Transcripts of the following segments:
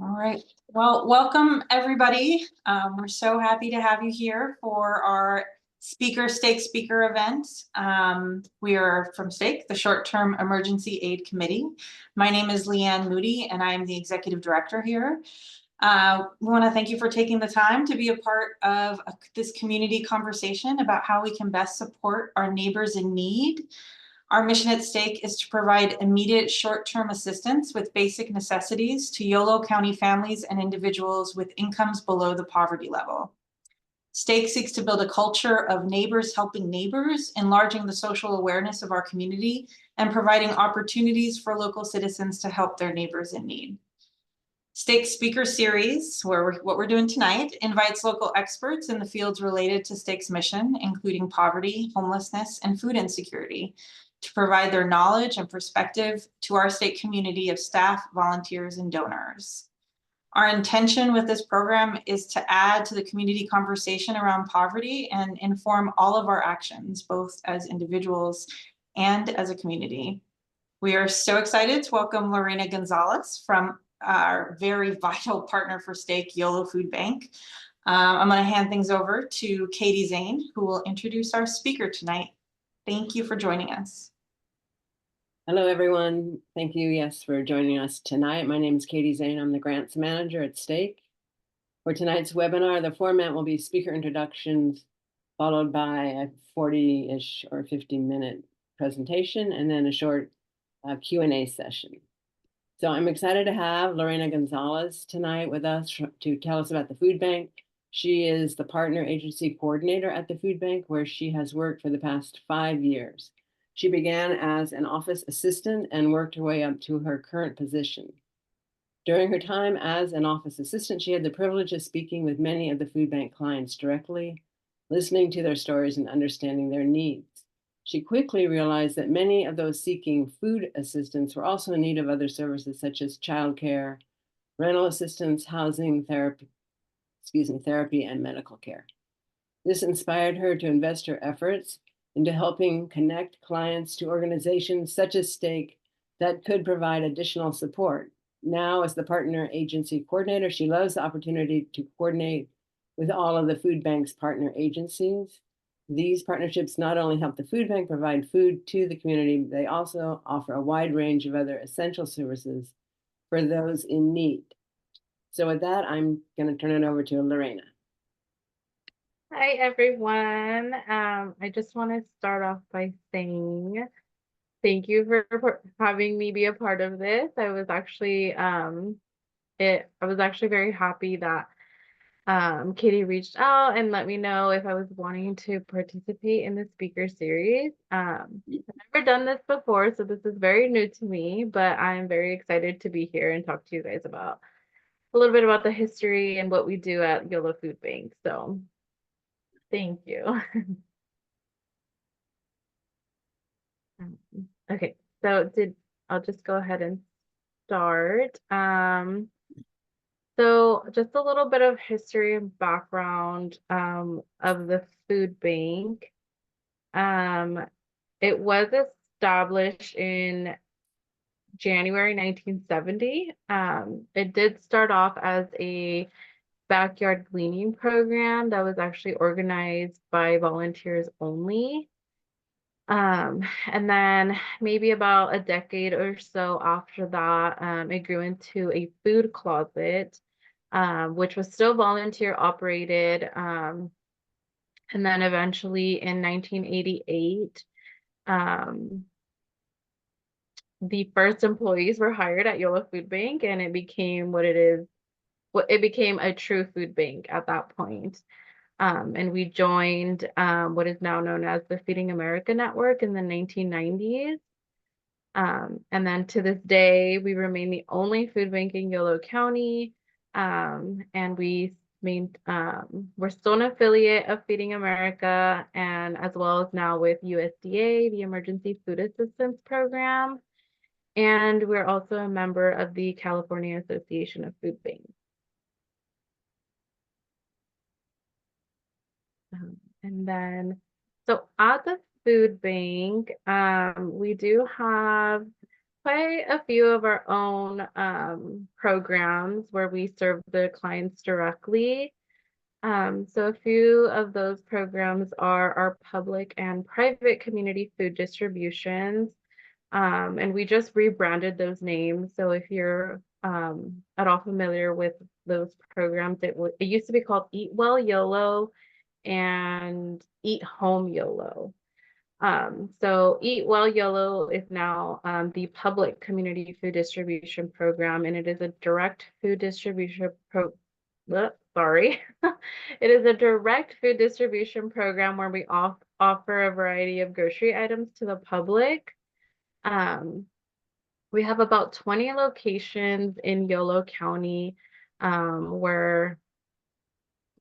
All right. Well, welcome everybody. We're so happy to have you here for our STEAC speaker event. We are from STEAC, the Short-Term Emergency Aid Committee. My name is Leanne Moody, and I am the executive director here. We want to thank you for taking the time to be a part of this community conversation about how we can best support our neighbors in need. Our mission at STEAC is to provide immediate short-term assistance with basic necessities to Yolo County families and individuals with incomes below the poverty level. STEAC seeks to build a culture of neighbors helping neighbors, enlarging the social awareness of our community, and providing opportunities for local citizens to help their neighbors in need. STEAC Speaker Series, what we're doing tonight, invites local experts in the fields related to STEAC's mission, including poverty, homelessness, and food insecurity, to provide their knowledge and perspective to our STEAC community of staff, volunteers, and donors. Our intention with this program is to add to the community conversation around poverty and inform all of our actions, both as individuals and as a community. We are so excited to welcome Lorena Gonzalez from our very vital partner for STEAC, Yolo Food Bank. I'm going to hand things over to Katie Zane, who will introduce our speaker tonight. Thank you for joining us. Hello, everyone. Thank you, yes, for joining us tonight. My name is Katie Zane. I'm the grants manager at STEAC. For tonight's webinar, the format will be speaker introductions, followed by a 40-ish or 50-minute presentation, and then a short Q&A session. So I'm excited to have Lorena Gonzalez tonight with us to tell us about the food bank. She is the partner agency coordinator at the food bank, where she has worked for the past 5 years. She began as an office assistant and worked her way up to her current position. During her time as an office assistant, she had the privilege of speaking with many of the food bank clients directly, listening to their stories and understanding their needs. She quickly realized that many of those seeking food assistance were also in need of other services such as childcare, rental assistance, housing, therapy, and medical care. This inspired her to invest her efforts into helping connect clients to organizations such as STEAC that could provide additional support. Now, as the partner agency coordinator, she loves the opportunity to coordinate with all of the food bank's partner agencies. These partnerships not only help the food bank provide food to the community, they also offer a wide range of other essential services for those in need. So with that, I'm going to turn it over to Lorena. Hi, everyone. I just want to start off by saying thank you for having me be a part of this. I was actually very happy that Katie reached out and let me know if I was wanting to participate in the speaker series. I've never done this before, so this is very new to me, but I'm very excited to be here and talk to you guys about a little bit about the history and what we do at Yolo Food Bank. So thank you. Okay, so I'll just go ahead and start. So just a little bit of history and background of the food bank. It was established in January 1970. It did start off as a backyard cleaning program that was actually organized by volunteers only. And then maybe about a decade or so after that, it grew into a food closet, which was still volunteer operated. And then eventually in 1988, the first employees were hired at Yolo Food Bank, and it became what it is. It became a true food bank at that point. And we joined what is now known as the Feeding America Network in the 1990s. And then to this day, we remain the only food bank in Yolo County. And we're still an affiliate of Feeding America, and as well as now with USDA, the Emergency Food Assistance Program. And we're also a member of the California Association of Food Banks. And then, so at the food bank, we do have quite a few of our own programs where we serve the clients directly. So a few of those programs are our public and private community food distributions. And we just rebranded those names. So if you're at all familiar with those programs, it used to be called Eat Well Yolo and Eat Home Yolo. So Eat Well Yolo is now the public community food distribution program, and it is a direct food distribution sorry. It is a direct food distribution program where we offer a variety of grocery items to the public. We have about 20 locations in Yolo County, where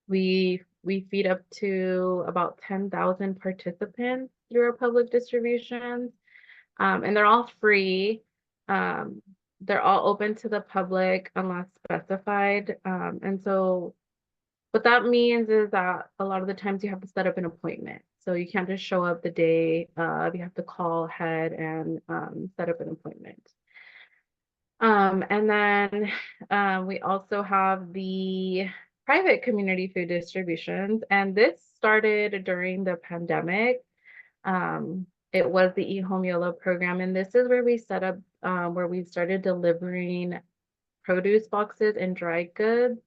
we feed up to about 10,000 participants through our public distributions, and they're all free. They're all open to the public unless specified. And so what that means is that a lot of the times you have to set up an appointment. So you can't just show up the day you have to call ahead and set up an appointment. And then we also have the private community food distributions, and this started during the pandemic. It was the Eat Home Yolo program, and this is where we set up, where we started delivering produce boxes and dry goods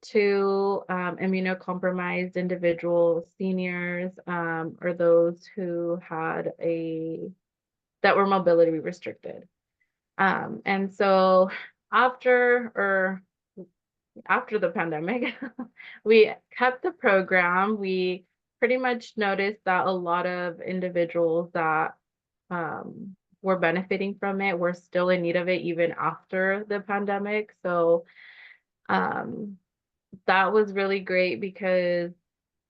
to immunocompromised individuals, seniors, or those who had that were mobility restricted. And so after the pandemic, we kept the program. We pretty much noticed that a lot of individuals that were benefiting from it were still in need of it even after the pandemic. So that was really great because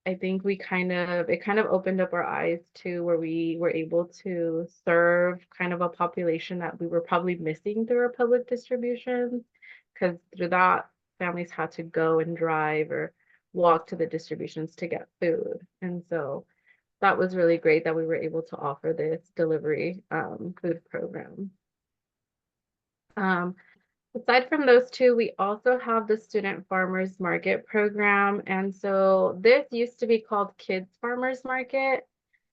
I think it kind of opened up our eyes to where we were able to serve kind of a population that we were probably missing through our public distributions, because through that, families had to go and drive or walk to the distributions to get food. And so that was really great that we were able to offer this delivery food program. Aside from those two, we also have the Student Farmers Market program. And so this used to be called Kids Farmers Market,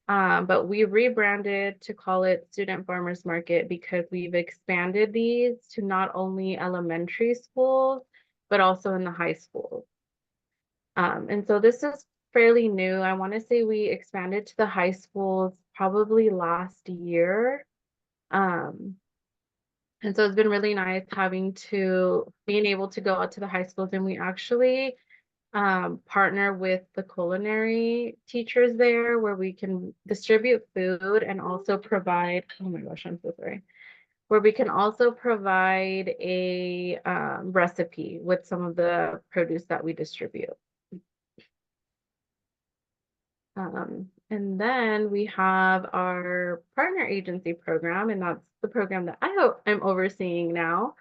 but we rebranded to call it Student Farmers Market because we've expanded these to not only elementary schools, but also in the high schools. And so this is fairly new. I want to say we expanded to the high schools probably last year. And so it's been really nice being able to go out to the high schools, and we actually partner with the culinary teachers there where we can distribute food and also provide, oh my gosh, I'm so sorry, where we can also provide a recipe with some of the produce that we distribute. And then we have our partner agency program, and that's the program that I'm overseeing now.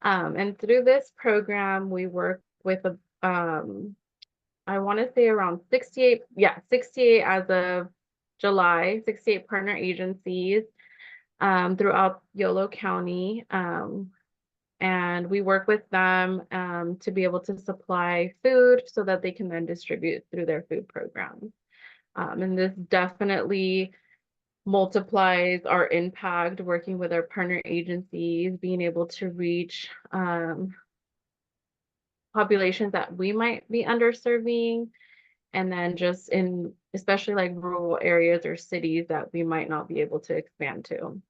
And through this program, we work with I want to say around 68 as of July, 68 partner agencies throughout Yolo County. And we work with them to be able to supply food so that they can then distribute through their food programs. And this definitely multiplies our impact working with our partner agencies, being able to reach populations that we might be underserving, and then just in especially like rural areas or cities that we might not be able to expand to.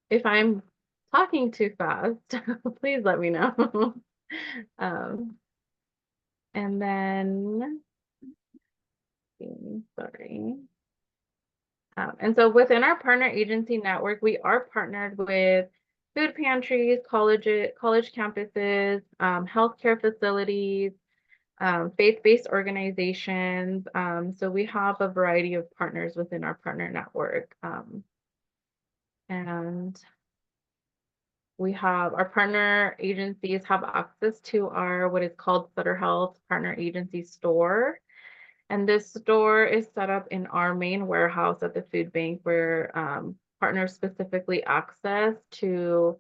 If I'm talking too fast, please let me know. And then sorry. And so within our partner agency network, we are partnered with food pantries, college campuses, healthcare facilities, faith-based organizations. So we have a variety of partners within our partner network. And we have our partner agencies have access to our what is called Sutter Health Partner Agency Store. And this store is set up in our main warehouse at the food bank where partners specifically access to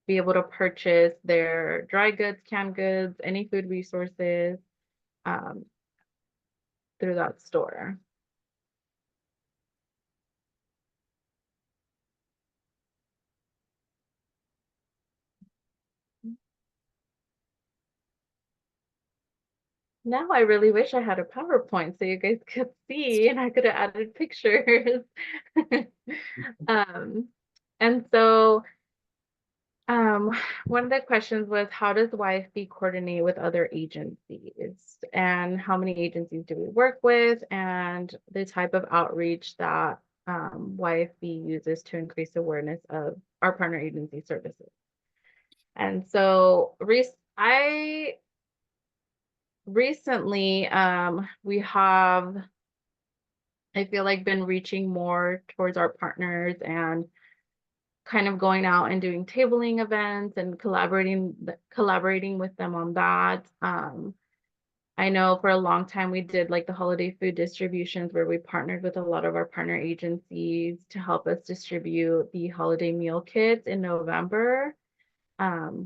be able to purchase their dry goods, canned goods, any food resources um, through that store. Now I really wish I had a PowerPoint so you guys could see and I could have added pictures. um, and so one of the questions was, how does YFB coordinate with other agencies? And how many agencies do we work with? And the type of outreach that YFB uses to increase awareness of our partner agency services. And so I recently we have, I feel like, been reaching more towards our partners and kind of going out and doing tabling events and collaborating with them on that. I know for a long time we did like the holiday food distributions where we partnered with a lot of our partner agencies to help us distribute the holiday meal kits in November,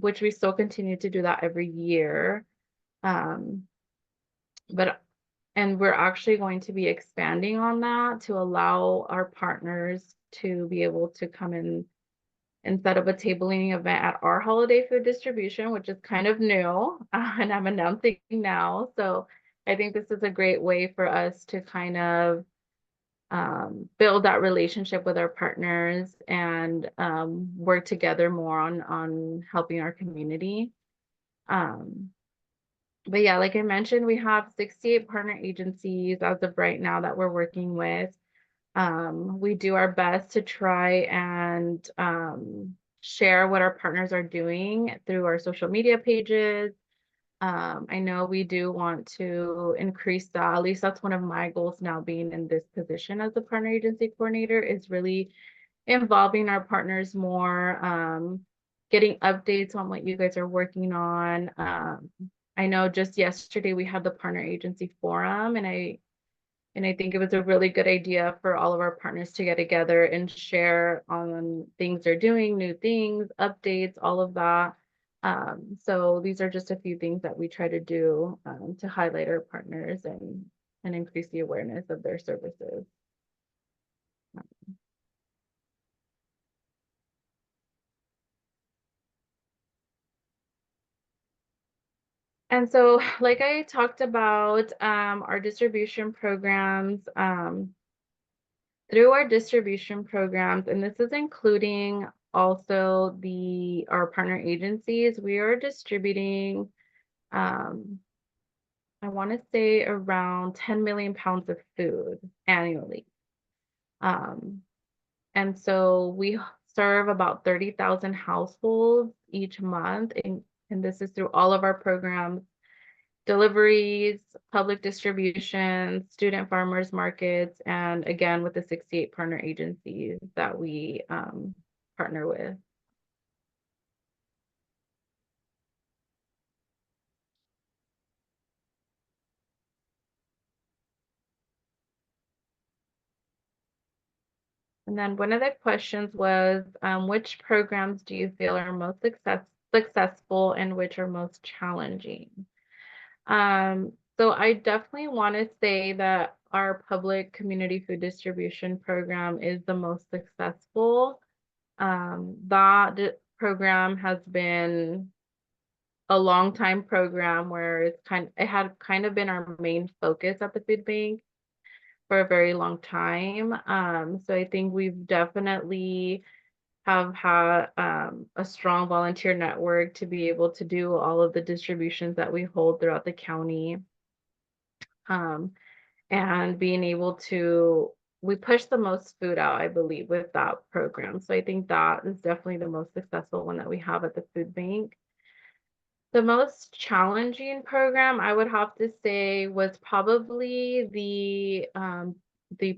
which we still continue to do that every year. And we're actually going to be expanding on that to allow our partners to be able to come in and set up a tabling event at our holiday food distribution, which is kind of new, and I'm announcing now. So I think this is a great way for us to kind of build that relationship with our partners and work together more on helping our community. But yeah, like I mentioned, we have 68 partner agencies as of right now that we're working with. We do our best to try and share what our partners are doing through our social media pages. I know we do want to increase that. At least that's one of my goals now, being in this position as a partner agency coordinator, is really involving our partners more, getting updates on what you guys are working on. I know just yesterday we had the partner agency forum, and I think it was a really good idea for all of our partners to get together and share on things they're doing, new things, updates, all of that. So these are just a few things that we try to do to highlight our partners and increase the awareness of their services. And so, like I talked about, our distribution programs, through our distribution programs, and this is including also our partner agencies, we are distributing, I want to say around 10 million pounds of food annually. And so we serve about 30,000 households each month, and this is through all of our programs: deliveries, public distributions, student farmers markets, and again with the 68 partner agencies that we partner with. And then one of the questions was, which programs do you feel are most successful and which are most challenging? So I definitely want to say that our public community food distribution program is the most successful. That program has been a long time program where it had kind of been our main focus at the food bank for a very long time. So I think we've definitely have had a strong volunteer network to be able to do all of the distributions that we hold throughout the county. And being able to, we push the most food out, I believe, with that program. So I think that is definitely the most successful one that we have at the food bank. The most challenging program, I would have to say, was probably the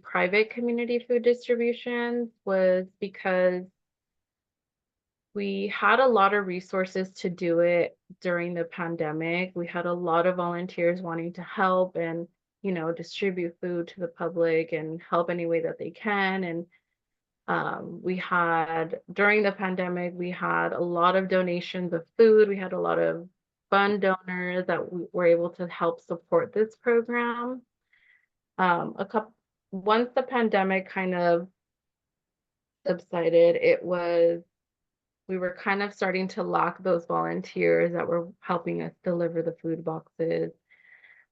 private community food distributions, was because we had a lot of resources to do it during the pandemic. We had a lot of volunteers wanting to help and, distribute food to the public and help any way that they can. And We had, during the pandemic, we had a lot of donations of food. We had a lot of fund donors that we were able to help support this program. Once the pandemic kind of subsided, we were kind of starting to lack those volunteers that were helping us deliver the food boxes.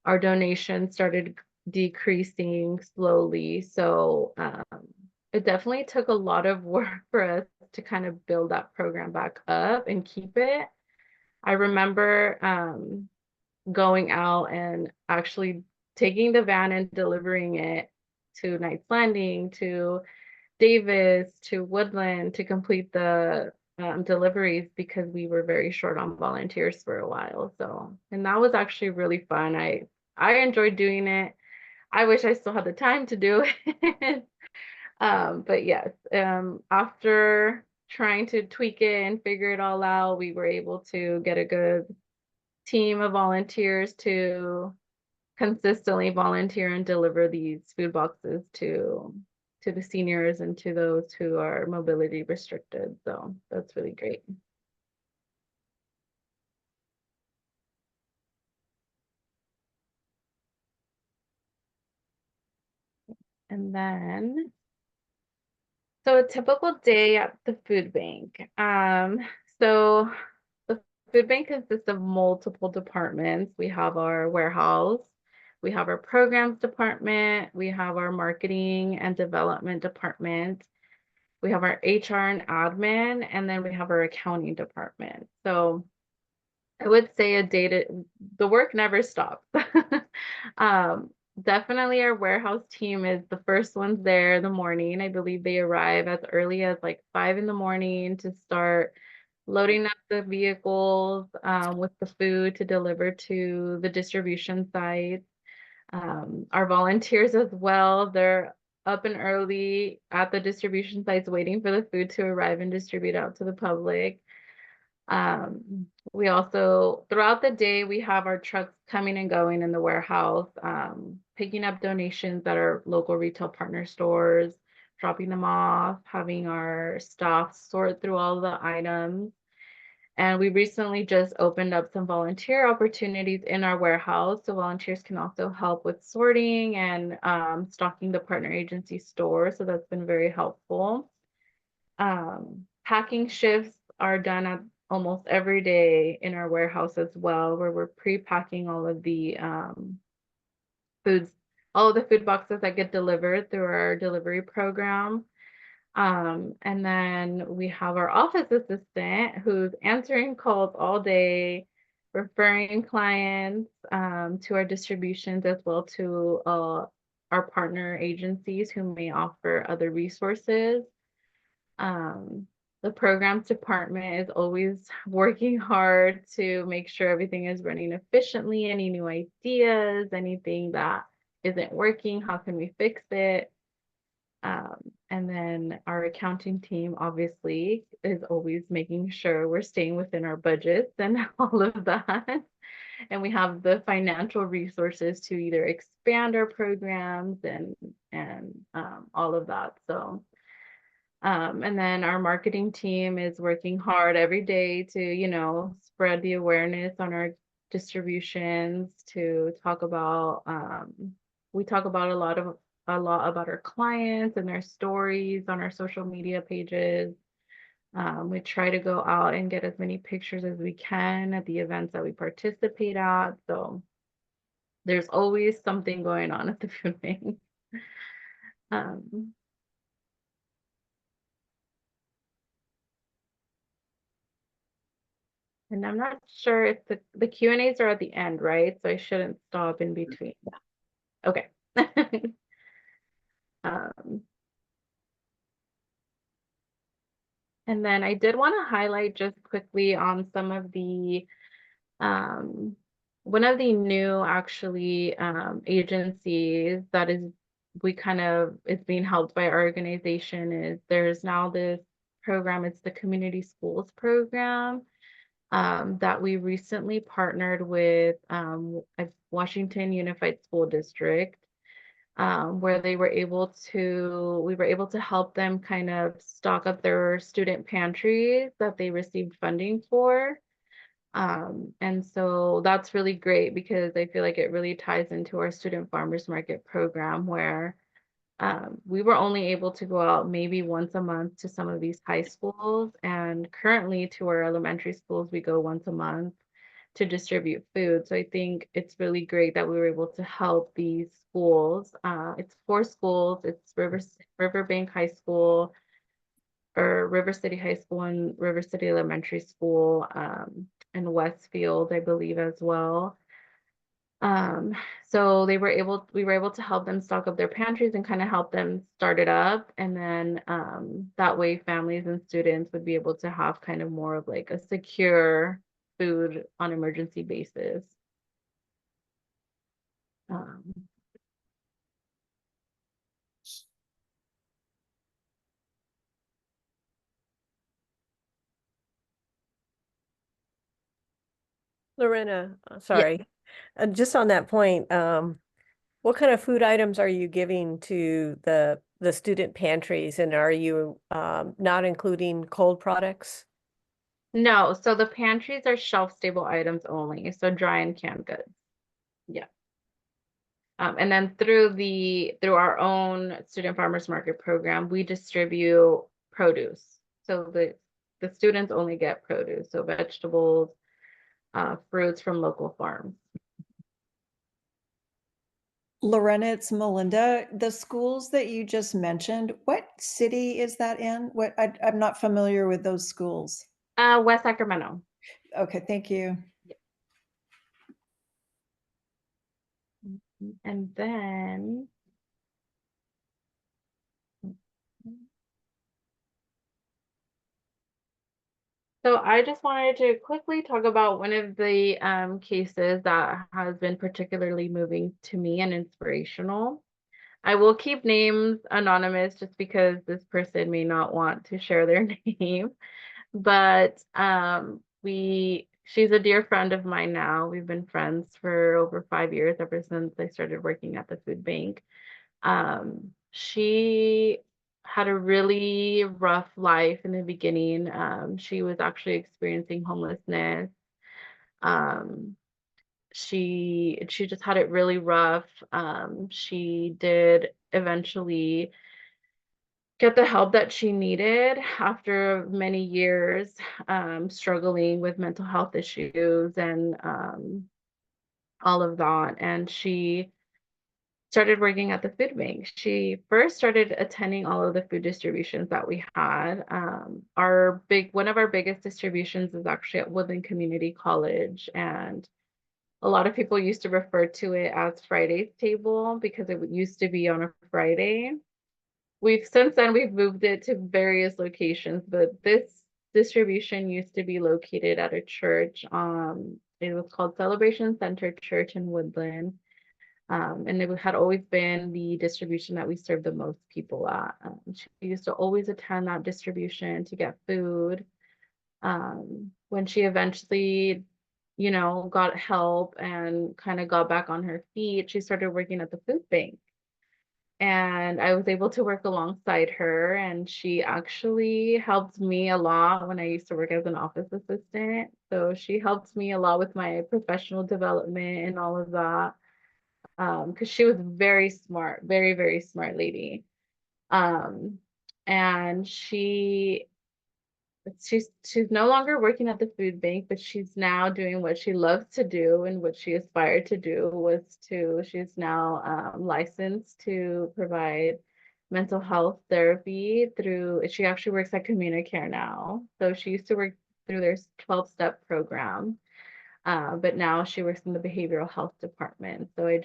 Our donations started decreasing slowly. So it definitely took a lot of work for us to kind of build that program back up and keep it. I remember going out and actually taking the van and delivering it to Knights Landing, to Davis, to Woodland to complete the deliveries because we were very short on volunteers for a while. So, and that was actually really fun. I enjoyed doing it. I wish I still had the time to do it. But yes, after trying to tweak it and figure it all out, we were able to get a good team of volunteers to consistently volunteer and deliver these food boxes to the seniors and to those who are mobility restricted. So that's really great. And then, so a typical day at the food bank. So the food bank consists of multiple departments. We have our warehouse, we have our programs department, we have our marketing and development department, we have our HR and admin, and then we have our accounting department. So I would say the work never stops. Definitely our warehouse team is the first ones there in the morning. I believe they arrive as early as like 5 in the morning to start loading up the vehicles with the food to deliver to the distribution sites. Our volunteers as well, they're up and early at the distribution sites waiting for the food to arrive and distribute out to the public. We also, throughout the day, we have our trucks coming and going in the warehouse, picking up donations at our local retail partner stores, dropping them off, having our staff sort through all the items. And we recently just opened up some volunteer opportunities in our warehouse. So volunteers can also help with sorting and stocking the partner agency store. So that's been very helpful. Packing shifts are done at almost every day in our warehouse as well, where we're pre-packing all of the foods, all of the food boxes that get delivered through our delivery program. And then we have our office assistant who's answering calls all day, referring clients to our distributions as well to our partner agencies who may offer other resources. The programs department is always working hard to make sure everything is running efficiently. Any new ideas, anything that isn't working, how can we fix it? And then our accounting team obviously is always making sure we're staying within our budgets and all of that. And we have the financial resources to either expand our programs and all of that. So and then our marketing team is working hard every day to, spread the awareness on our distributions, to talk about, we talk about a lot about our clients and their stories on our social media pages. We try to go out and get as many pictures as we can at the events that we participate at. So there's always something going on at the food bank. And I'm not sure if the Q&As are at the end, right? So I shouldn't stop in between. Okay. And then I did want to highlight just quickly on some of the, one of the new actually agencies that is being helped by our organization is there's now this program, it's the Community Schools Program. That we recently partnered with Washington Unified School District. where we were able to help them kind of stock up their student pantries that they received funding for. And so that's really great because I feel like it really ties into our student farmers market program where we were only able to go out maybe once a month to some of these high schools, and currently to our elementary schools, we go once a month to distribute food. So I think it's really great that we were able to help these schools. It's 4 schools. It's Riverbank High School, or River City High School, and River City Elementary School, and Westfield, I believe, as well. Um, so we were able to help them stock up their pantries and kind of help them start it up. And then that way families and students would be able to have kind of more of like a secure food on emergency basis. Um, Lorena, sorry. Just on that point, what kind of food items are you giving to the student pantries, and are you not including cold products? no, so the pantries are shelf stable items only, so dry and canned goods. Yeah. And then through our own student farmers market program, we distribute produce. So the students only get produce, so vegetables, fruits from local farms. Lorena, it's Melinda. The schools that you just mentioned, what city is that in? I'm not familiar with those schools. West Sacramento. Okay, thank you. And then so I just wanted to quickly talk about one of the cases that has been particularly moving to me and inspirational. I will keep names anonymous just because this person may not want to share their name. But she's a dear friend of mine now. We've been friends for over 5 years, ever since I started working at the food bank. She had a really rough life in the beginning. She was actually experiencing homelessness. She just had it really rough. She did eventually get the help that she needed after many years struggling with mental health issues and all of that. And she started working at the food bank. She first started attending all of the food distributions that we had. One of our biggest distributions is actually at Woodland Community College, and a lot of people used to refer to it as Friday's table because it used to be on a Friday. Since then we've moved it to various locations, but this distribution used to be located at a church. It was called Celebration Center Church in Woodland. And it had always been the distribution that we served the most people at. She used to always attend that distribution to get food. When she eventually, got help and kind of got back on her feet, she started working at the food bank. And I was able to work alongside her, and she actually helped me a lot when I used to work as an office assistant. So she helped me a lot with my professional development and all of that. Because she was very smart, very, very smart lady. And she's no longer working at the food bank, but she's now doing what she loves to do, and what she aspired to do she's now licensed to provide mental health therapy she actually works at Communicare now. So she used to work through their 12-step program. But now she works in the behavioral health department. So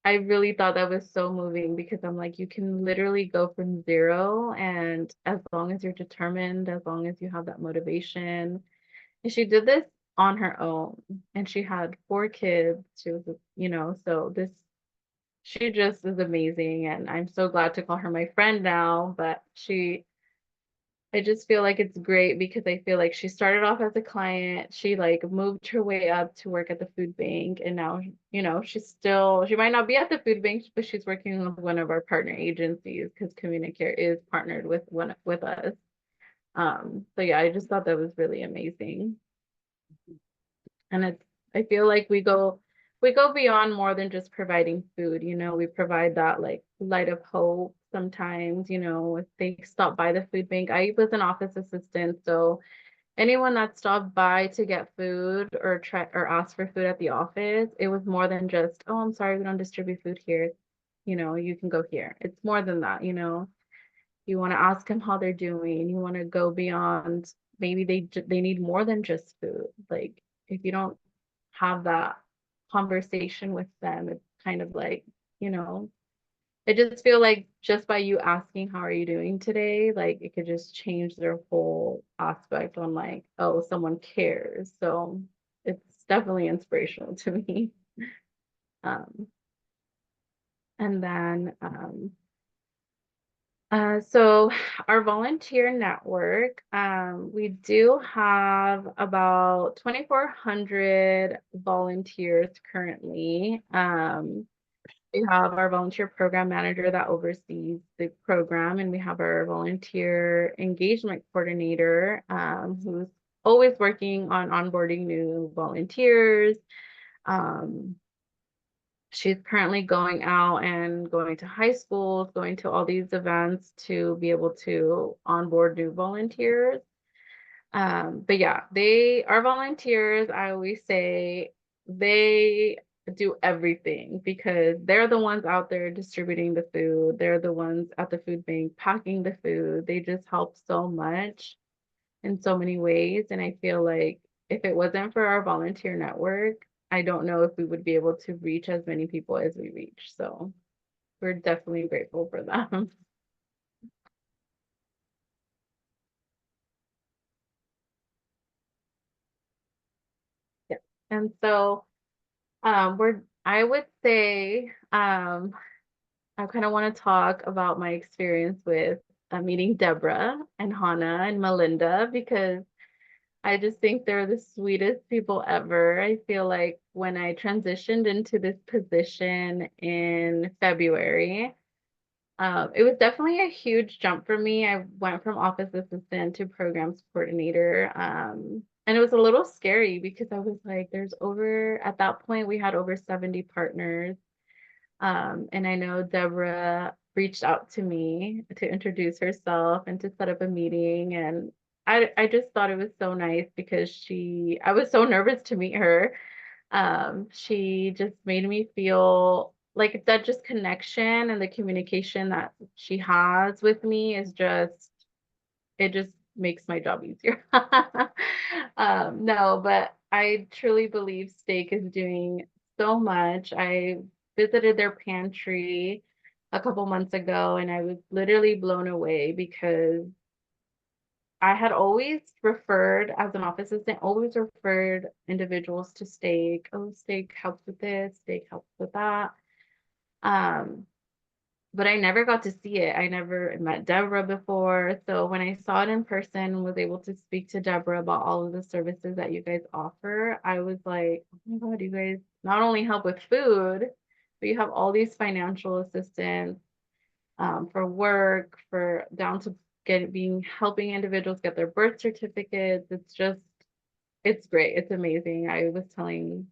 I really thought that was so moving, because I'm like, you can literally go from zero, and as long as you're determined, as long as you have that motivation. And she did this on her own, and she had 4 kids. She was, she just is amazing. And I'm so glad to call her my friend now, but I just feel like it's great because I feel like she started off as a client. She like moved her way up to work at the food bank. And now, she might not be at the food bank, but she's working with one of our partner agencies because Communicare is partnered with us. So yeah, I just thought that was really amazing. And I feel like we go beyond more than just providing food. We provide that like light of hope sometimes. If they stop by the food bank. I was an office assistant, so anyone that stopped by to get food or try or ask for food at the office, it was more than just, oh, I'm sorry, we don't distribute food here. You can go here. It's more than that. You want to ask them how they're doing. You want to go beyond. Maybe they need more than just food. Like if you don't have that conversation with them, it's kind of like, you know, I just feel like just by you asking how are you doing today, like it could just change their whole aspect on like, oh, someone cares. So it's definitely inspirational to me. Um, and then so our volunteer network, we do have about 2,400 volunteers currently. We have our volunteer program manager that oversees the program, and we have our volunteer engagement coordinator, who's always working on onboarding new volunteers. She's currently going out and going to high schools, going to all these events to be able to onboard new volunteers. But yeah, our volunteers, I always say they do everything because they're the ones out there distributing the food. They're the ones at the food bank packing the food. They just help so much in so many ways. And I feel like if it wasn't for our volunteer network, I don't know if we would be able to reach as many people as we reach. So we're definitely grateful for them. Yeah. And so I would say I kind of want to talk about my experience with meeting Deborah and Hannah and Melinda because I just think they're the sweetest people ever. I feel like when I transitioned into this position in February, it was definitely a huge jump for me. I went from office assistant to programs coordinator. And it was a little scary because I was like, at that point, we had over 70 partners. And I know Deborah reached out to me to introduce herself and to set up a meeting. And I just thought it was so nice because I was so nervous to meet her. She just made me feel like that just connection and the communication that she has with me it just makes my job easier. No, but I truly believe STEAC is doing so much. I visited their pantry a couple months ago and I was literally blown away because I had always referred, as an office assistant, always referred individuals to STEAC. Oh, STEAC helps with this, STEAC helps with that. But I never got to see it. I never met Deborah before. So when I saw it in person and was able to speak to Deborah about all of the services that you guys offer, I was like, oh my God, you guys not only help with food, but you have all these financial assistance for work, for down to helping individuals get their birth certificates. It's great. It's amazing. I was telling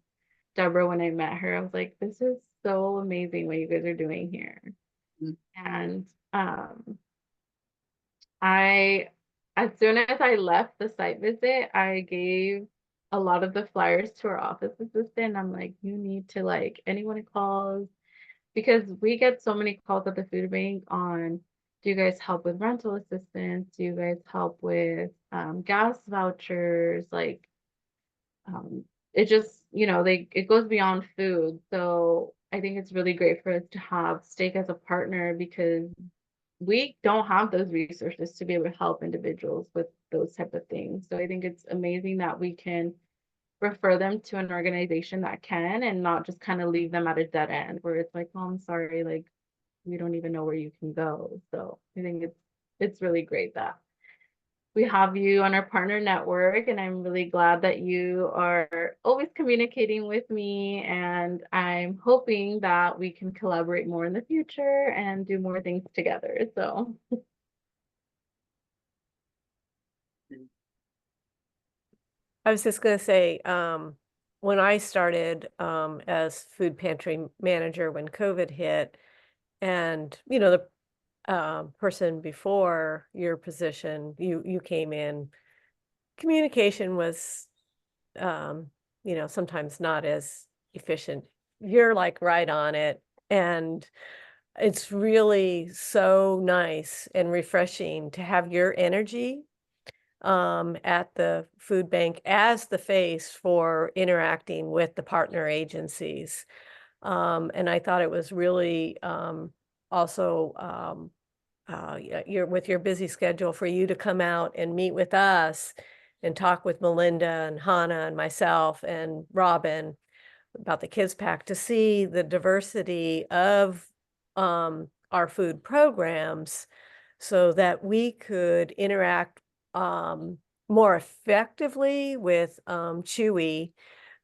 Deborah when I met her, I was like, this is so amazing what you guys are doing here. And as soon as I left the site visit, I gave a lot of the flyers to our office assistant. I'm like, you need to anyone who calls, because we get so many calls at the food bank on, do you guys help with rental assistance? Do you guys help with gas vouchers? It just, it goes beyond food. So I think it's really great for us to have STEAC as a partner because we don't have those resources to be able to help individuals with those type of things. So I think it's amazing that we can refer them to an organization that can and not just kind of leave them at a dead end where it's like, oh, I'm sorry, we don't even know where you can go. So I think it's really great that we have you on our partner network, and I'm really glad that you are always communicating with me, and I'm hoping that we can collaborate more in the future and do more things together. So I was just gonna say, when I started as food pantry manager when COVID hit, and the person before your position, you came in, communication was sometimes not as efficient. You're like right on it, and it's really so nice and refreshing to have your energy at the food bank as the face for interacting with the partner agencies. And I thought it was really also with your busy schedule for you to come out and meet with us and talk with Melinda and Hannah and myself and Robin about the Kids Pack, to see the diversity of our food programs so that we could interact more effectively with Chewy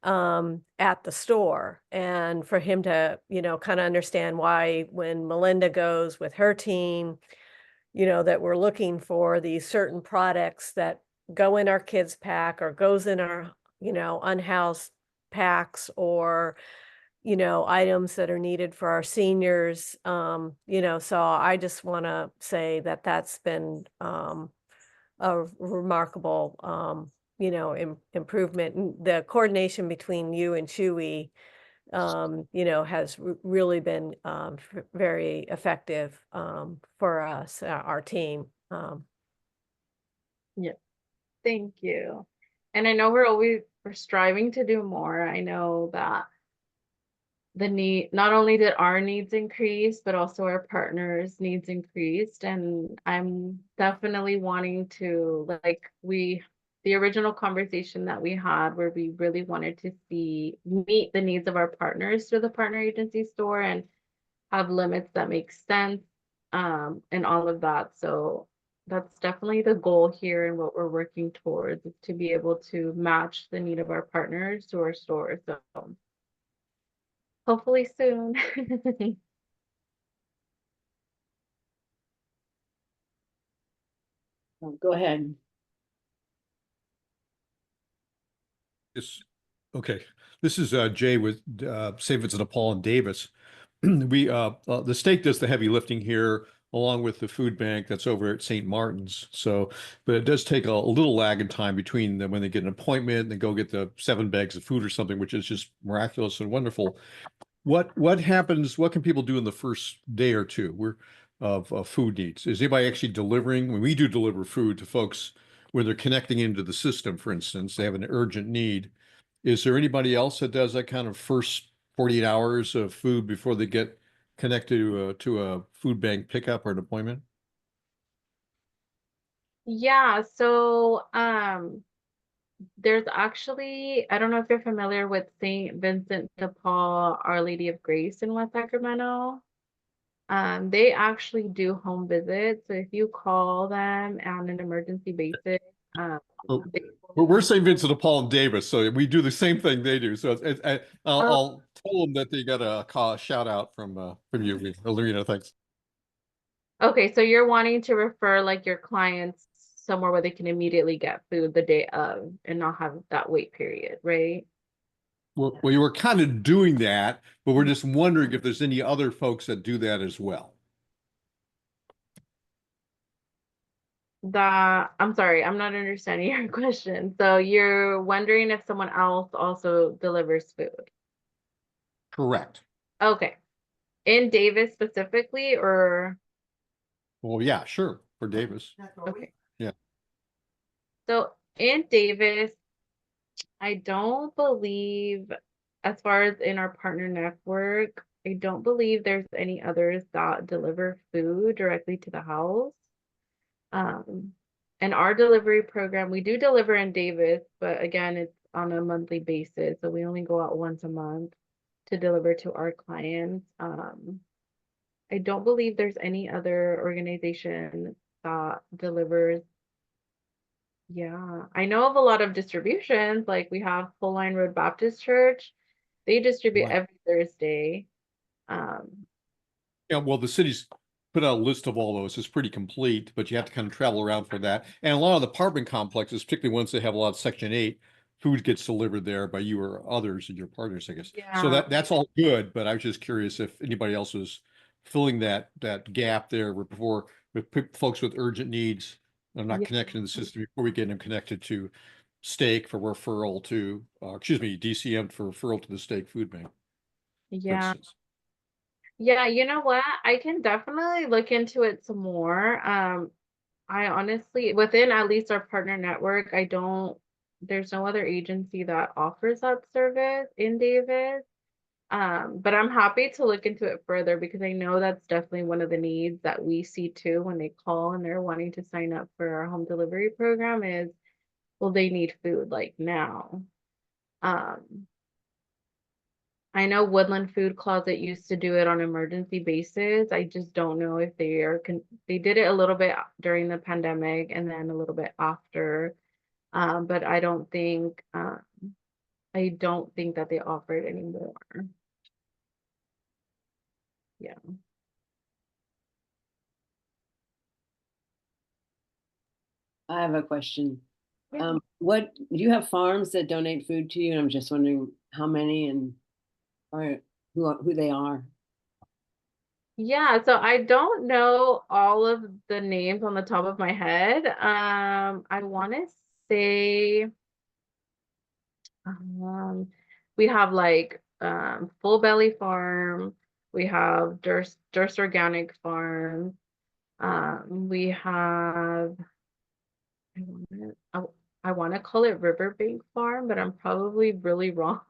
at the store, and for him to, kind of understand why when Melinda goes with her team, that we're looking for these certain products that go in our kids pack or goes in our, unhoused packs, or, items that are needed for our seniors. So I just want to say that that's been a remarkable, improvement. And the coordination between you and Chewy, has really been very effective for us, our team. yeah, thank you. And I know we're striving to do more. I know that the need, not only did our needs increase, but also our partners' needs increased. And I'm definitely wanting to, the original conversation that we had, where we really wanted to meet the needs of our partners through the partner agency store and have limits that make sense, and all of that. So that's definitely the goal here, and what we're working towards is to be able to match the need of our partners to our store. So hopefully soon. Go ahead. Okay, this is Jay with St. Vincent de Paul and Davis. We the stake does the heavy lifting here, along with the food bank that's over at St. Martin's. So, but it does take a little lag in time between them when they get an appointment and they go get the 7 bags of food or something, which is just miraculous and wonderful. What happens? What can people do in the first day or two of food needs? Is anybody actually delivering? When we do deliver food to folks when they're connecting into the system, for instance, they have an urgent need. Is there anybody else that does that kind of first 48 hours of food before they get connected to a food bank pickup or an appointment? Yeah, so there's actually, I don't know if you're familiar with St. Vincent de Paul, Our Lady of Grace in West Sacramento. They actually do home visits. So if you call them on an emergency basis, Oh, they well, we're St. Vincent de Paul and Davis, so we do the same thing they do. So I'll tell them that they got a shout out from you, Lorena. Thanks. Okay, so you're wanting to refer like your clients somewhere where they can immediately get food the day of and not have that wait period, right? Well, you were kind of doing that, but we're just wondering if there's any other folks that do that as well. I'm sorry, I'm not understanding your question. So you're wondering if someone else also delivers food. Correct. Okay. In Davis specifically, or Well, yeah, sure, for Davis. okay. Yeah. So in Davis, I don't believe, as far as in our partner network, I don't believe there's any others that deliver food directly to the house. And our delivery program, we do deliver in Davis, but again, it's on a monthly basis. So we only go out once a month to deliver to our clients. I don't believe there's any other organization that delivers Yeah, I know of a lot of distributions, like we have Full Line Road Baptist Church. They distribute Right. every Thursday. Um, Yeah, well, the city's put out a list of all those. It's pretty complete, but you have to kind of travel around for that. And a lot of the apartment complexes, particularly ones that have a lot of Section 8, food gets delivered there by you or others and your partners, I guess. So yeah, that's all good, but I was just curious if anybody else was filling that gap there before with folks with urgent needs. I'm not yeah, connecting to the system before we get them connected to stake for referral to, excuse me, DCM for referral to the stake food bank, for yeah. instance. Yeah, you know what? I can definitely look into it some more. I honestly, within at least our partner network, there's no other agency that offers that service in Davis. But I'm happy to look into it further because I know that's definitely one of the needs that we see too when they call and they're wanting to sign up for our home delivery program is, well, they need food like now. Um, I know Woodland Food Closet used to do it on emergency basis. I just don't know if they did it a little bit during the pandemic and then a little bit after. But I don't think that they offer it anymore. Yeah. I have a question. Yeah. What do you have farms that donate food to you? And I'm just wondering how many and or who they are. Yeah, so I don't know all of the names on the top of my head. I want to say we have like Full Belly Farm, we have Durst Organic Farm, we have I want I want to call it Riverbank Farm, but I'm probably really wrong.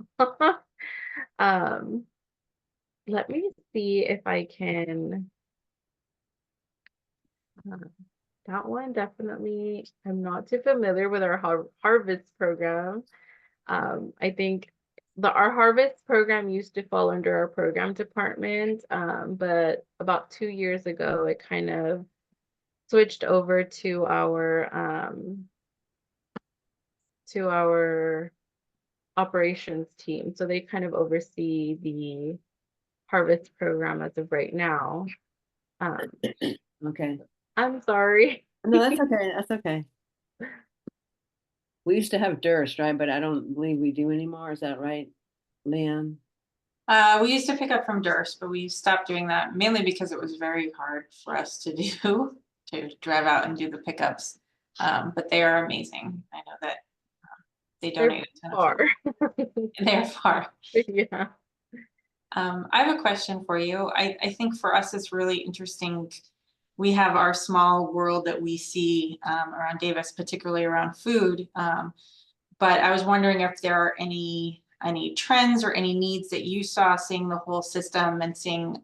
Um, let me see if I can. uh, That one definitely, I'm not too familiar with our harvest program. I think our harvest program used to fall under our program department, but about 2 years ago, it kind of switched over to our operations team. So they kind of oversee the harvest program as of right now. Um, Okay. I'm sorry. No, that's okay. That's okay. We used to have Durst, right? But I don't believe we do anymore. Is that right, Leanne? We used to pick up from Durst, but we stopped doing that mainly because it was very hard for us to do, to drive out and do the pickups. But they are amazing. I know that they They're donate a ton of far. food. They're far. Yeah. I have a question for you. I think for us, it's really interesting. We have our small world that we see around Davis, particularly around food. But I was wondering if there are any trends or any needs that you saw seeing the whole system and seeing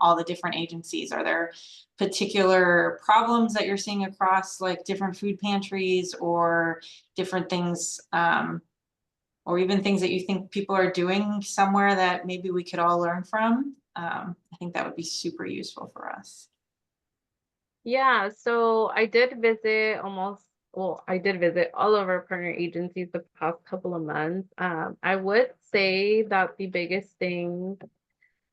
all the different agencies. Are there particular problems that you're seeing across like different food pantries or different things, or even things that you think people are doing somewhere that maybe we could all learn from? I think that would be super useful for us. Yeah, so I did visit all of our partner agencies the past couple of months. I would say that the biggest thing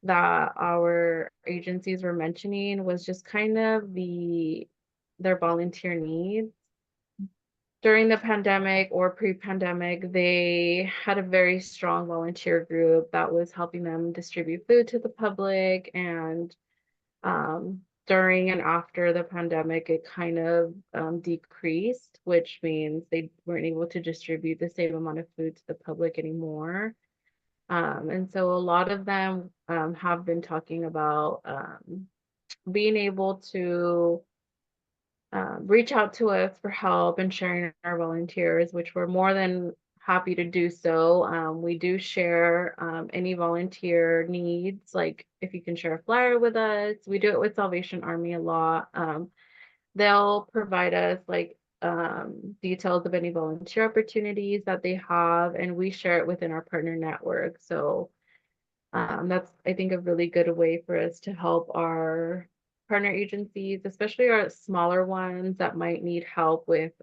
that our agencies were mentioning was just kind of their volunteer needs. During the pandemic or pre-pandemic, they had a very strong volunteer group that was helping them distribute food to the public. And during and after the pandemic, it kind of decreased, which means they weren't able to distribute the same amount of food to the public anymore. And so a lot of them have been talking about being able to reach out to us for help and sharing our volunteers, which we're more than happy to do so. We do share any volunteer needs, like if you can share a flyer with us. We do it with Salvation Army a lot. They'll provide us like details of any volunteer opportunities that they have, and we share it within our partner network. So that's, I think, a really good way for us to help our partner agencies, especially our smaller ones that might need help with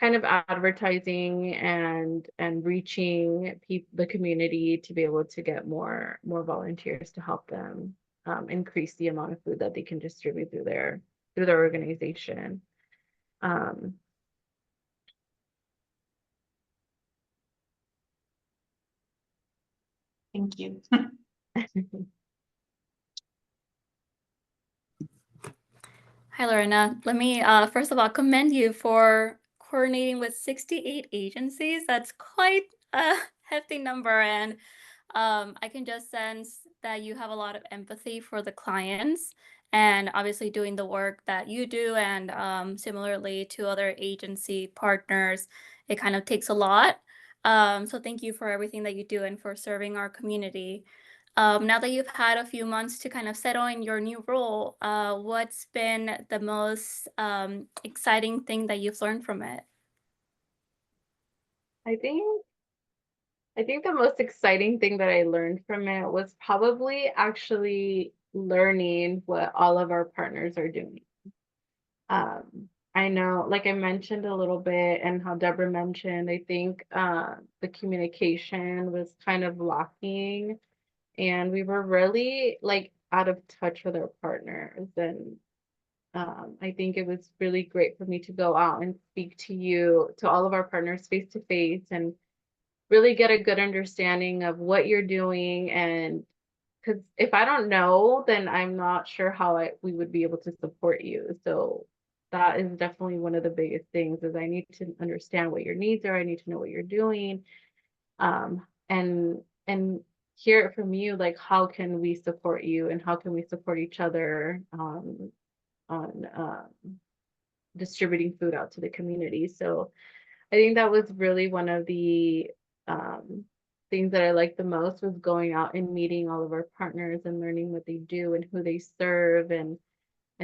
kind of advertising and reaching the community to be able to get more volunteers to help them increase the amount of food that they can distribute through their organization. Thank you. Hi, Lorena. Let me first of all commend you for coordinating with 68 agencies. That's quite a hefty number, and I can just sense that you have a lot of empathy for the clients, and obviously doing the work that you do, and similarly to other agency partners, it kind of takes a lot. So thank you for everything that you do and for serving our community. Now that you've had a few months to kind of settle in your new role, what's been the most exciting thing that you've learned from it? I think the most exciting thing that I learned from it was probably actually learning what all of our partners are doing. I know, like I mentioned a little bit, and how Deborah mentioned, I think the communication was kind of lacking, and we were really like out of touch with our partners. And I think it was really great for me to go out and speak to all of our partners face to face, and really get a good understanding of what you're doing. And because if I don't know, then I'm not sure how we would be able to support you. So that is definitely one of the biggest things, is I need to understand what your needs are. I need to know what you're doing. And hear it from you, like, how can we support you and how can we support each other on distributing food out to the community. So I think that was really one of the things that I liked the most, was going out and meeting all of our partners and learning what they do and who they serve, and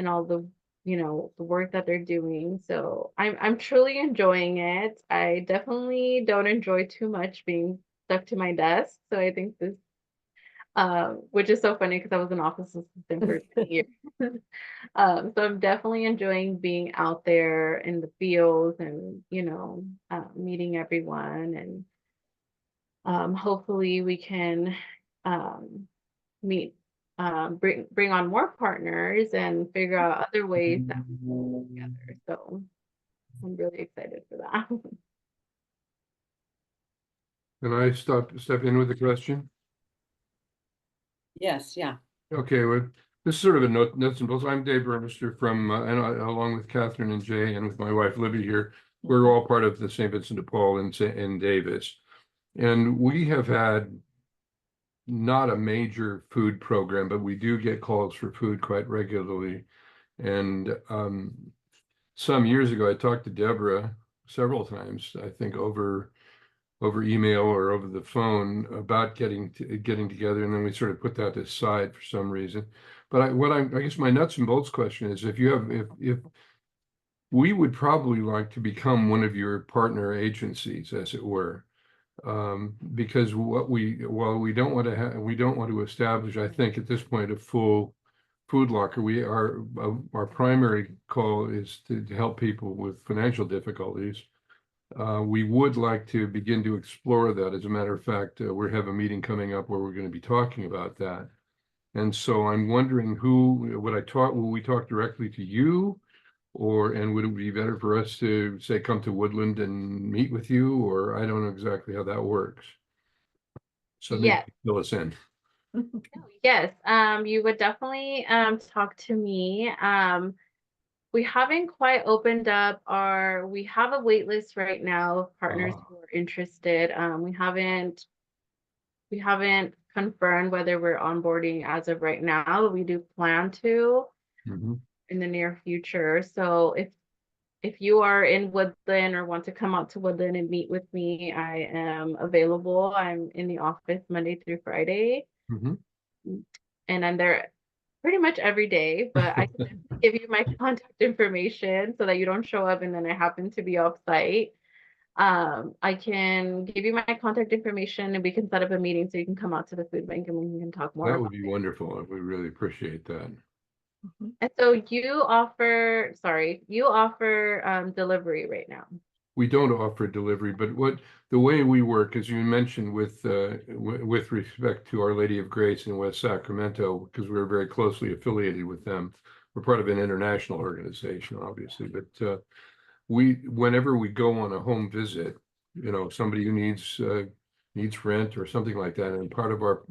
all the, the work that they're doing. So I'm truly enjoying it. I definitely don't enjoy too much being stuck to my desk. So I think this, which is so funny because I was an office assistant for 10 years. So I'm definitely enjoying being out there in the fields and, meeting everyone. And hopefully we can bring on more partners and figure out other ways that we can work together. So I'm really excited for that. Can I step in with a question? Yes, yeah. Okay, well, this is sort of a nuts and bolts. I'm Dave Burmester from, and along with Catherine and Jay and with my wife Libby here, we're all part of the St. Vincent de Paul in Davis. And we have had not a major food program, but we do get calls for food quite regularly. And some years ago, I talked to Deborah several times, I think over email or over the phone, about getting together, and then we sort of put that aside for some reason. But I guess my nuts and bolts question is, if we would probably like to become one of your partner agencies, as it were, because while we don't want to establish, I think at this point, a full food locker. Our primary call is to help people with financial difficulties. We would like to begin to explore that. As a matter of fact, we have a meeting coming up where we're going to be talking about that. And so I'm wondering, will we talk directly to you, and would it be better for us to say, come to Woodland and meet with you, or I don't know exactly how that works. So maybe Yes. fill us in. Yes, you would definitely talk to me. We haven't quite opened up we have a wait list right now of partners who are interested. We haven't confirmed whether we're onboarding as of right now, but we do plan to in the near future. So if you are in Woodland or want to come out to Woodland and meet with me, I am available. I'm in the office Monday through Friday. And I'm there pretty much every day, but I can give you my contact information so that you don't show up and then I happen to be off site. I can give you my contact information and we can set up a meeting so you can come out to the food bank and we can talk more. That would be wonderful. We really appreciate that. And so you offer delivery right now. we don't offer delivery, but the way we work, as you mentioned, with respect to Our Lady of Grace in West Sacramento, because we're very closely affiliated with them. We're part of an international organization, obviously, but whenever we go on a home visit, you know, somebody who needs rent or something like that, and part of our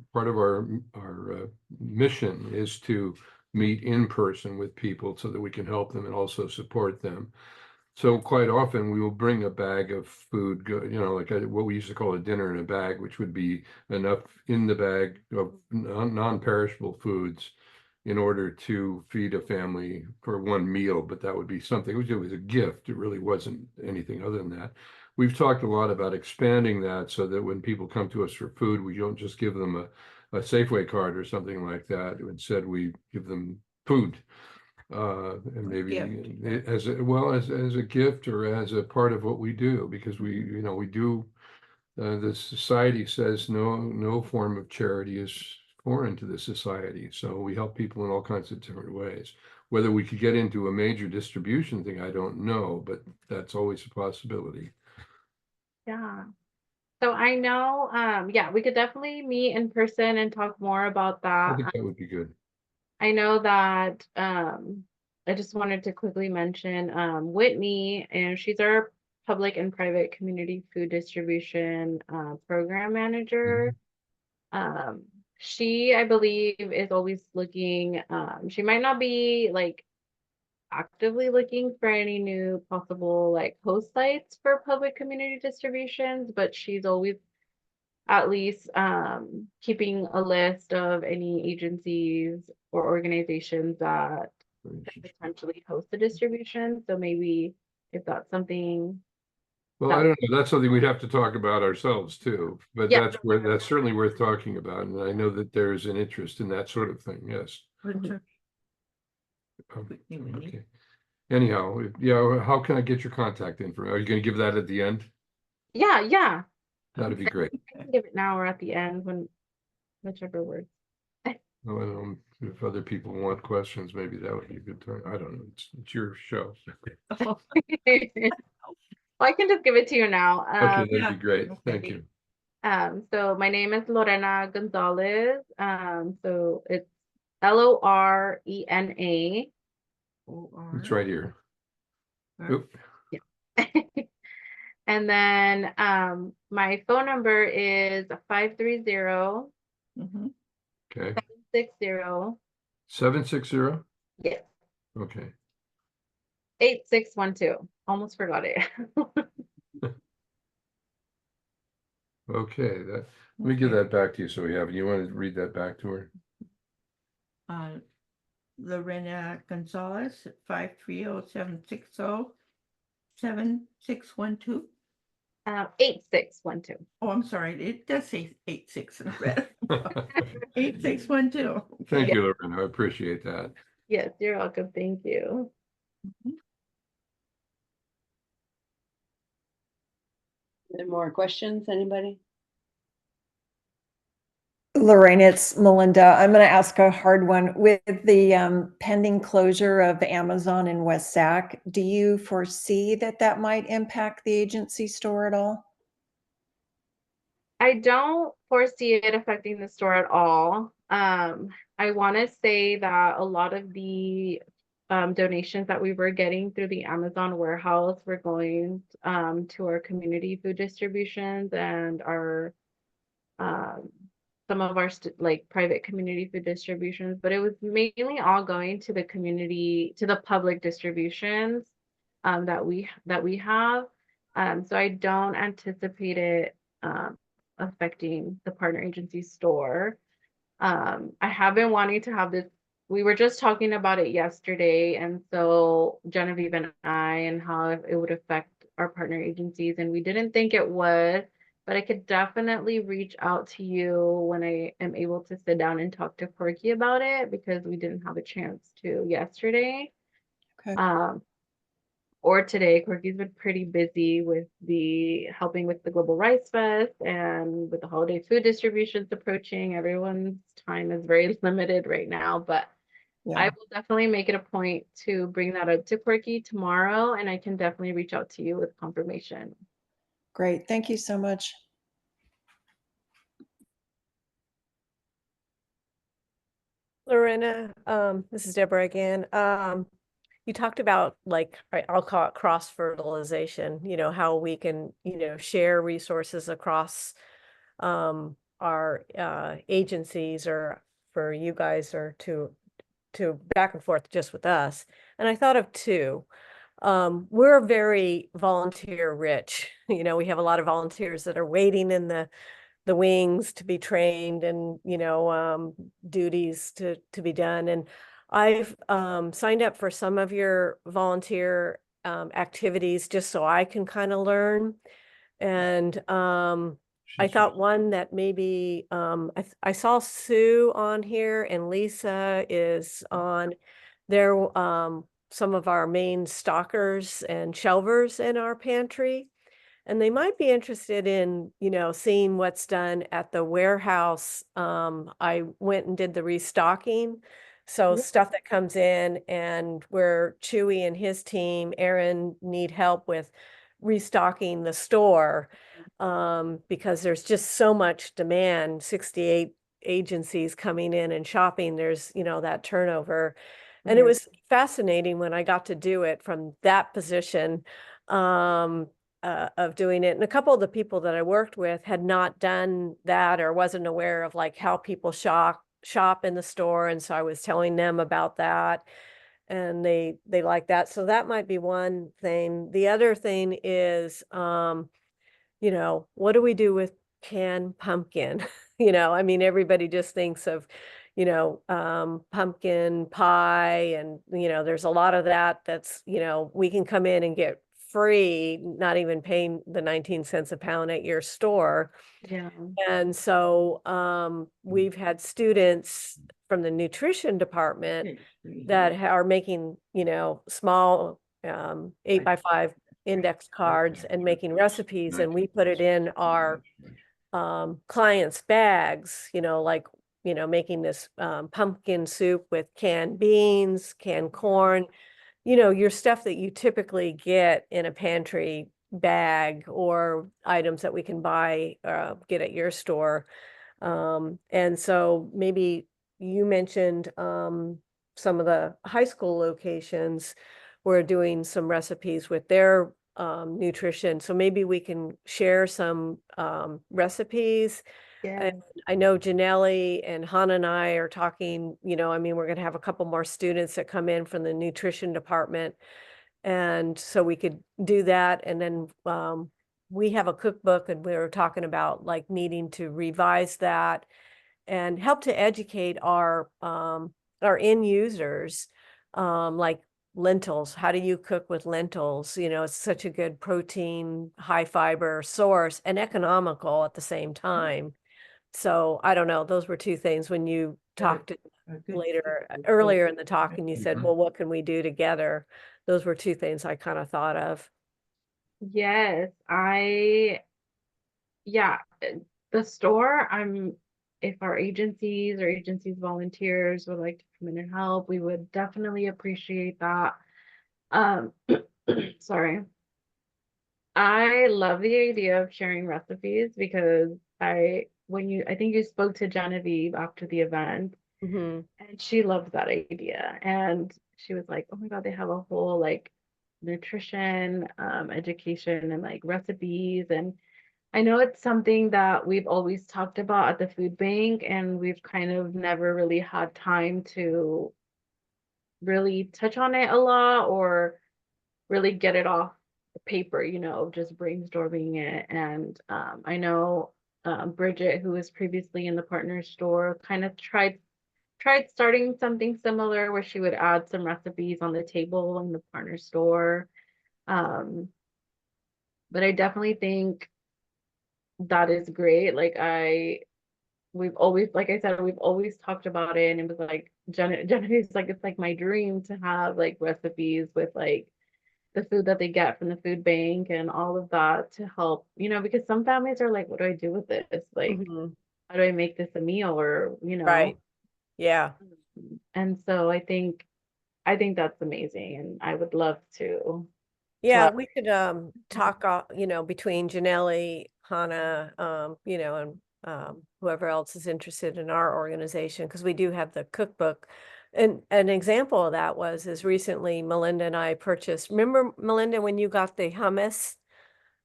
mission is to meet in person with people so that we can help them and also support them. So quite often we will bring a bag of food, you know, like what we used to call a dinner in a bag, which would be enough in the bag of non-perishable foods in order to feed a family for one meal. But that would be something, it was a gift. It really wasn't anything other than that. We've talked a lot about expanding that so that when people come to us for food, we don't just give them a Safeway card or something like that. Instead, we give them food. And maybe as a gift or as a part of what we do, because we do, the society says no form of charity is foreign to the society. So we help people in all kinds of different ways. Whether we could get into a major distribution thing, I don't know, but that's always a possibility. Yeah. So I know, yeah, we could definitely meet in person and talk more about I that. think that would be good. I know that I just wanted to quickly mention Whitney, and she's our public and private community food distribution program manager. She, I believe, is always looking, she might not be like actively looking for any new possible like host sites for public community distributions, but she's always at least keeping a list of any agencies or organizations that could potentially host the distribution. So maybe if that's something. Well, I don't know. That's something we'd have to talk about ourselves too, but Yeah. that's certainly worth talking about. And I know that there's an interest in that sort of thing. Yes. Okay. Anyhow, yeah, how can I get your contact info? Are you going to give that at the end? Yeah. That'd be great. I can give it now or at the end, whichever works. Well, I don't know if other people want questions, maybe that would be a good time. I don't know. It's your show. Well, I can just give it to you now. Okay, that'd be great. Thank you. So my name is Lorena Gonzalez. So it's Lorena. It's right here. Oop. And then my phone number is 530 Okay. 760. 760? Yes. Okay. 8612. Almost forgot it. Okay, let me give that back to you so we have it. You want to read that back to her? Lorena Gonzalez, 530-760-7612. 8612. Oh, I'm sorry, it does say 86 in red. 8612. Thank you, Lorena. I appreciate that. Yes, you're welcome. Thank you. Any more questions, anybody? Lorraine, it's Melinda. I'm going to ask a hard one. With the pending closure of Amazon in West Sac, do you foresee that might impact the agency store at all? I don't foresee it affecting the store at all. I want to say that a lot of the donations that we were getting through the Amazon warehouse were going to our community food distributions and our some of our like private community food distributions, but it was mainly all going to the community, to the public distributions that we have. So I don't anticipate it affecting the partner agency store. I have been wanting to have this. We were just talking about it yesterday, and so Genevieve and I, and how it would affect our partner agencies, and we didn't think it would, but I could definitely reach out to you when I am able to sit down and talk to Corky about it, because we didn't have a chance to yesterday. Okay. Or today. Corky's been pretty busy with helping with the Global Rice Fest and with the holiday food distributions approaching. Everyone's time is very limited right now, but I Yeah, will definitely make it a point to bring that up to Quirky tomorrow, and I can definitely reach out to you with confirmation. great. Thank you so much. Lorena, this is Deborah again. You talked about like, I'll call it cross fertilization, how we can, share resources across our agencies, or for you guys, or to back and forth just with us. And I thought of two. We're very volunteer rich. We have a lot of volunteers that are waiting in the wings to be trained, and duties to be done. And I've signed up for some of your volunteer activities just so I can kind of learn. And I thought one that maybe I saw Sue on here, and Lisa is on. They're some of our main stockers and shelvers in our pantry. And they might be interested in, seeing what's done at the warehouse. I went and did the restocking. So Yeah. stuff that comes in, and where Chewy and his team, Aaron, need help with restocking the store, because there's just so much demand, 68 agencies coming in and shopping. There's, that turnover. And it was fascinating when I got to do it from that position. Of doing it. And a couple of the people that I worked with had not done that, or wasn't aware of like how people shop in the store. And so I was telling them about that, and they like that. So that might be one thing. The other thing is, what do we do with canned pumpkin? I mean, everybody just thinks of, pumpkin pie, and, there's a lot of that's, we can come in and get free, not even paying the 19 cents a pound at your store. Yeah. And so we've had students from the nutrition department that are making, small 8x5 index cards and making recipes, and we put it in our clients' bags, like, making this pumpkin soup with canned beans, canned corn, your stuff that you typically get in a pantry bag, or items that we can buy, get at your store. And so maybe you mentioned some of the high school locations were doing some recipes with their nutrition. So maybe we can share some recipes. Yeah. And I know Janelli and Han and I are talking, I mean, we're going to have a couple more students that come in from the nutrition department. And so we could do that. And then we have a cookbook, and we were talking about like needing to revise that and help to educate our end users, like lentils. How do you cook with lentils? It's such a good protein, high fiber source, and economical at the same time. So I don't know, those were two things when you talked earlier in the talk, and you said, well, what can we do together? Those were two things I kind of thought of. Yes, yeah, the store, if our agencies or agencies volunteers would like to come in and help, we would definitely appreciate that. Um, sorry. I love the idea of sharing recipes, because I think you spoke to Genevieve after the event, Mm-hmm. and she loved that idea. And she was like, oh my God, they have a whole like nutrition, education, and like recipes. And I know it's something that we've always talked about at the food bank, and we've kind of never really had time to really touch on it a lot, or really get it off the paper, just brainstorming it. And I know Bridget, who was previously in the partner store, kind of tried starting something similar, where she would add some recipes on the table in the partner store. But I definitely think that is great. We've always, like I said, we've always talked about it, and it was like Genevieve's like, it's like my dream to have like recipes with like the food that they get from the food bank and all of that, to help, because some families are like, what do I do with this? Like, Mm-hmm. how do I make this a meal, or, Right. Yeah. And so I think that's amazing, and I would love to. Yeah, have- we could talk, you know, between Janelli, Hannah, you know, and whoever else is interested in our organization, because we do have the cookbook. And an example of that is recently Melinda and I purchased, remember Melinda, when you got the hummus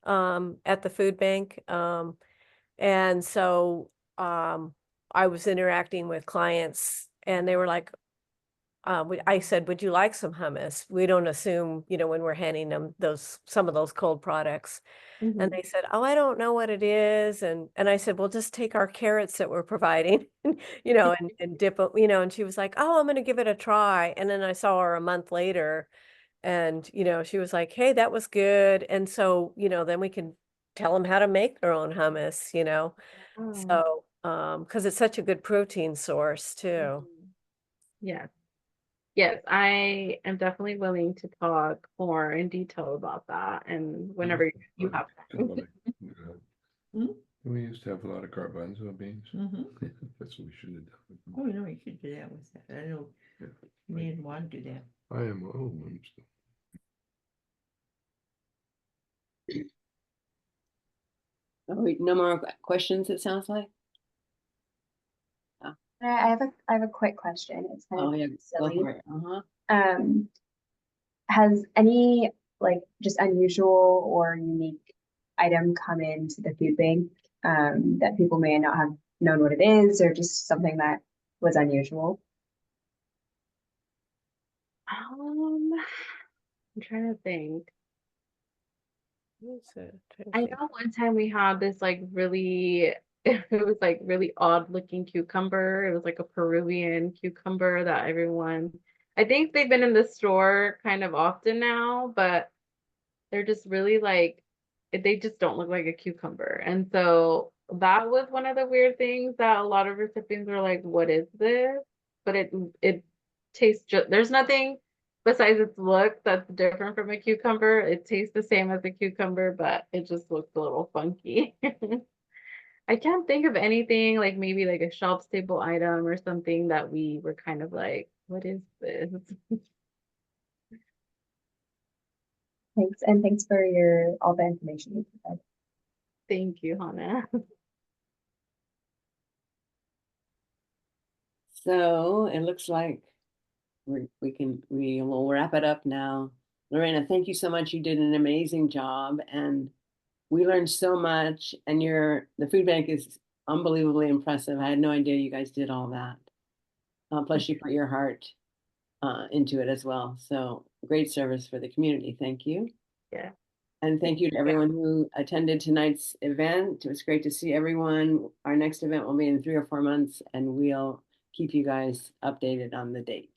at the food bank? And so I was interacting with clients and they were like, I said, would you like some hummus? We don't assume, you know, when we're handing them some of those cold products. And Mhm. they said, oh, I don't know what it is. And I said, well, just take our carrots that we're providing, you know, and dip it, you know, and she was like, oh, I'm going to give it a try. And then I saw her a month later and, you know, she was like, hey, that was good. And so, you know, then we can tell them how to make their own hummus, you know. Oh, So, because it's such a good protein source too. mhm. Yes. Yes, I am definitely willing to talk more in detail about that, and whenever you have time. Hmm? We used to have a lot of garbanzo beans. Mhm. That's what we should have done. Oh, no, you should do that with that. I know Yeah. me and Juan do that. I am, oh, I'm still. No more questions, it sounds like? I have a quick question. It's kind Oh, of yeah, go silly. for it. Uh-huh. Um, has any like just unusual or unique item come into the food bank that people may not have known what it is, or just something that was unusual? I'm trying to think. Trying to I think. know one time we had this like really, it was like really odd looking cucumber. It was like a Peruvian cucumber that everyone, I think they've been in the store kind of often now, but they're just really like, they just don't look like a cucumber. And so that was one of the weird things that a lot of recipients were like, what is this? But it tastes just, there's nothing besides its look that's different from a cucumber. It tastes the same as a cucumber, but it just looks a little funky. I can't think of anything like maybe like a shelf stable item or something that we were kind of like, what is this? Thanks, and thanks for all the information you provided. Thank you, Hannah. So it looks like we will wrap it up now. Lorena, thank you so much. You did an amazing job and we learned so much, and the food bank is unbelievably impressive. I had no idea you guys did all that. Plus you put your heart into it as well. So great service for the community. Thank you. Yeah. And thank you to everyone who attended tonight's event. It was great to see everyone. Our next event will be in 3 or 4 months, and we'll keep you guys updated on the date.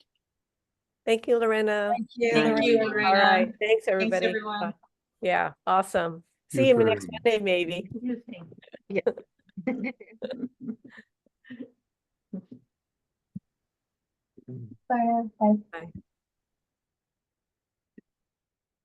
Thank you, Lorena. Thank you, Thank you, Lorena. Lorena. All right. Thanks, everybody. everyone. Yeah, awesome. You're See you very next Monday, maybe. You think. Bye. Bye. Bye.